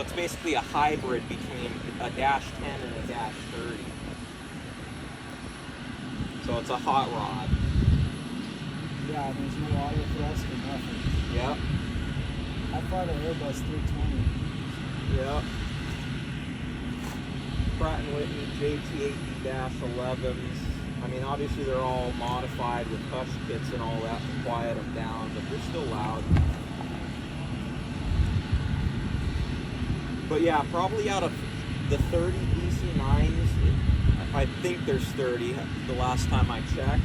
So it's basically a hybrid between a Dash 10 and a Dash 30. So it's a hot rod. Yeah, and there's no auto thrust or nothing. Yep. I fought an Airbus 320. Yep. Pratt & Whitney JT8D-11s. I mean, obviously they're all modified with hush kits and all that to quiet them down, but they're still loud. But yeah, probably out of the 30 DC-9s, I think there's 30 the last time I checked.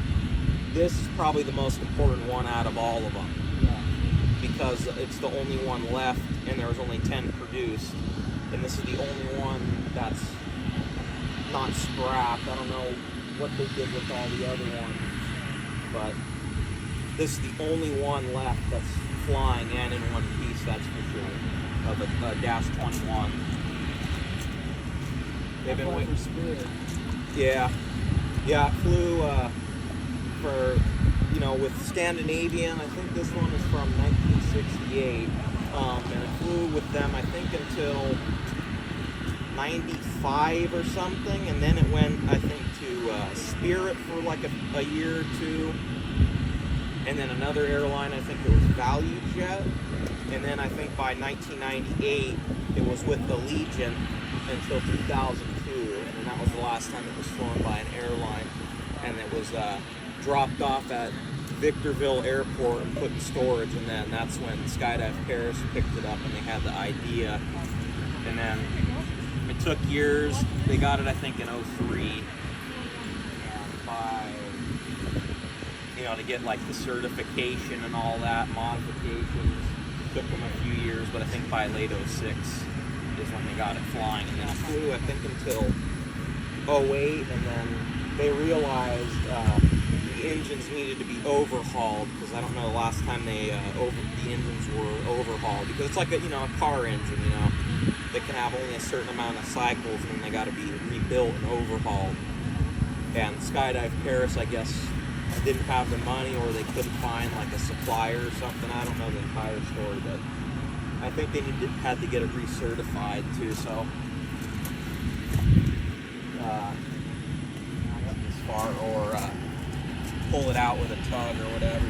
This is probably the most important one out of all of them. Yeah. Because it's the only one left and there was only 10 produced. And this is the only one that's not scrapped. I don't know what they did with all the other ones, but this is the only one left that's flying and in one piece, that's for sure, of a Dash 21. They've been waiting for Spirit. Yeah, it flew for, you know, with Scandinavian. I think this one is from 1968, and it flew with them, I think, until 95 or something, and then it went, I think, to Spirit for like a year or two, and then another airline, I think it was ValueJet, and then I think by 1998 it was with Allegiant until 2002, and then that was the last time it was flown by an airline, and it was dropped off at Victorville Airport and put in storage, and then that's when Skydive Perris picked it up and they had the idea, and then it took years. They got it, I think, in 03, and by, you know, to get like the certification and all that, modifications, took them a few years, but I think by late 06 is when they got it flying, and then it flew, I think, until 08, and then they realized the engines needed to be overhauled, because I don't know the last time they the engines were overhauled, because it's like a, you know, a car engine, you know, they can have only a certain amount of cycles and they got to be rebuilt and overhauled. And Skydive Perris, I guess, didn't have the money, or they couldn't find like a supplier or something. I don't know the entire story, but I think they had to get it recertified too. So as far, or pull it out with a tug or whatever.